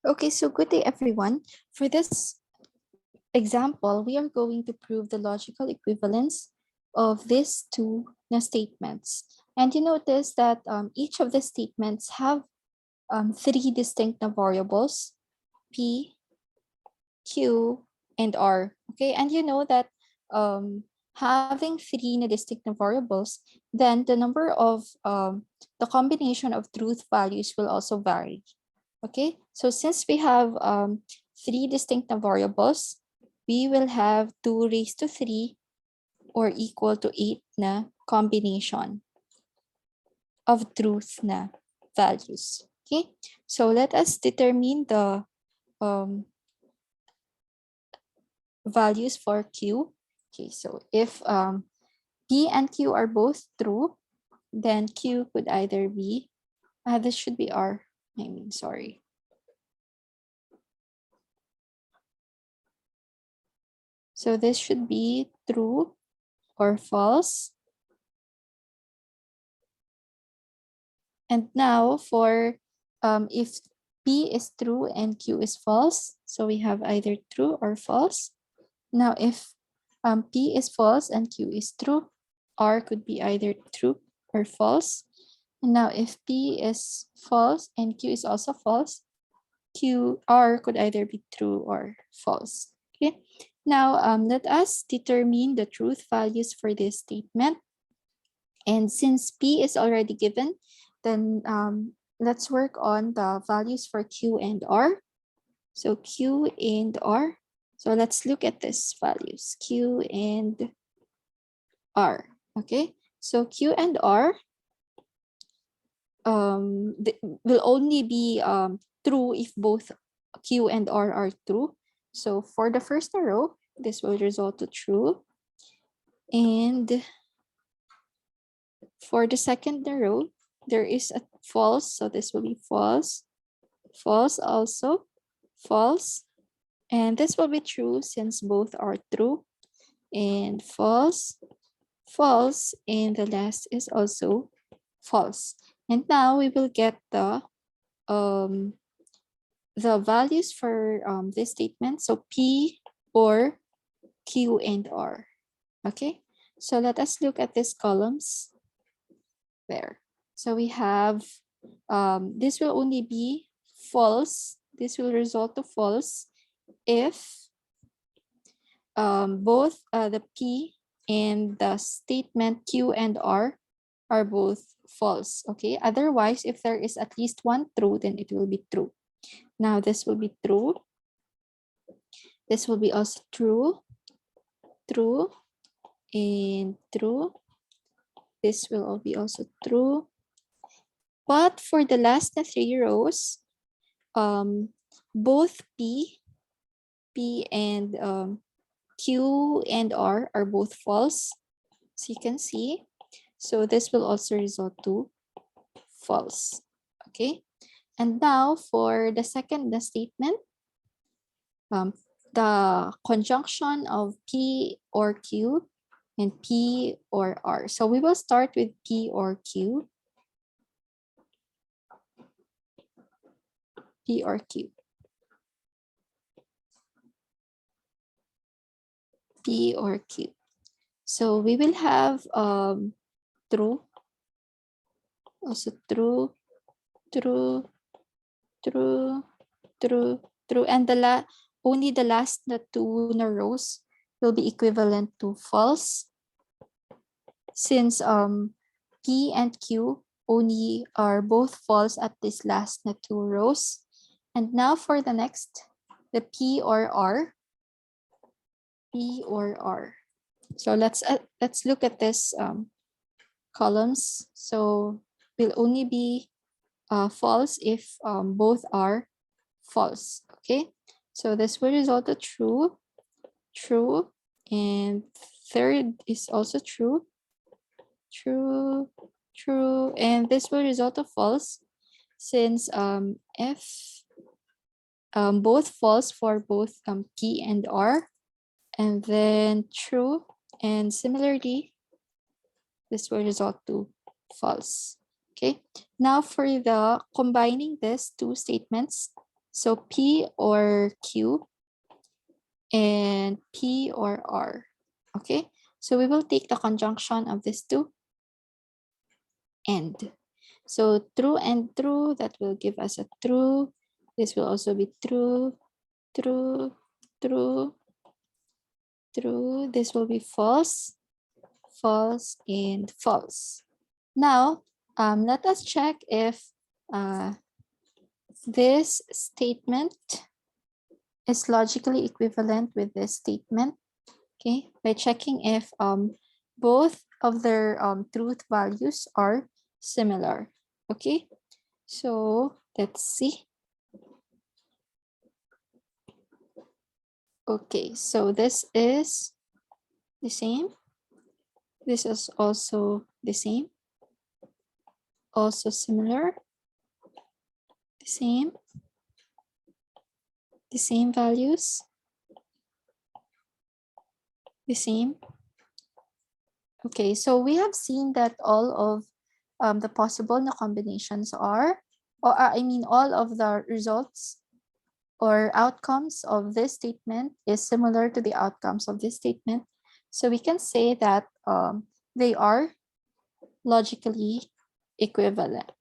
Okay, so good day, everyone. For this example, we are going to prove the logical equivalence of these two statements. And you notice that each of the statements have three distinct variables, P, Q, and R. Okay, and you know that having three distinct variables, then the number of the combination of truth values will also vary. Okay, so since we have three distinct variables, we will have 2 raised to 3 or equal to 8 na combination of truth na values. Okay, so let us determine the values for Q. Okay, so if P and Q are both true, then Q could either be, this should be R, sorry. So this should be true or false. And now for if P is true and Q is false, so we have either true or false. Now if P is false and Q is true, R could be either true or false. And now if P is false and Q is also false, R could either be true or false. Okay. Now let us determine the truth values for this statement. And since P is already given, then let's work on the values for Q and R. So Q and R. So let's look at these values, Q and R. Okay, so Q and R will only be true if both Q and R are true. So for the first row, this will result to true. And for the second row, there is a false, so this will be false, false also, false, and this will be true since both are true, and false, false, and the last is also false. And now we will get the values for this statement, so P or Q and R. Okay, so let us look at these columns there. So we have, this will only be false. This will result to false if both the P and the statement Q and R are both false. Okay, otherwise, if there is at least one true, then it will be true. Now this will be true. This will be also true, true, and true. This will all be also true. But for the last 3 rows, both P and Q and R are both false. So you can see. So this will also result to false. Okay. And now for the second statement, the conjunction of P or Q and P or R. So we will start with P or Q. P or Q. P or Q. So we will have true, also true, true, true, true, true, and only the last 2 rows will be equivalent to false, since P and Q only are both false at this last 2 rows. And now for the next, the P or R. P or R. So let's look at this columns. So will only be false if both are false. Okay, so this will result to true, true, and third is also true, true, true, and this will result to false since if both false for both P and R, and then true, and similarly this will result to false. Okay, now for the combining these two statements, So P or Q and P or R. Okay, so we will take the conjunction of these two and. So true and true, that will give us a true. This will also be true, true, true, true. This will be false, false, and false. Now, let us check if this statement is logically equivalent with this statement. Okay, by checking if both of their truth values are similar. Okay, so let's see. Okay, so this is the same. This is also the same. Also similar. The same values. The same. Okay, so we have seen that all of the possible combinations are, or I mean, all of the results or outcomes of this statement is similar to the outcomes of this statement. So we can say that they are logically equivalent.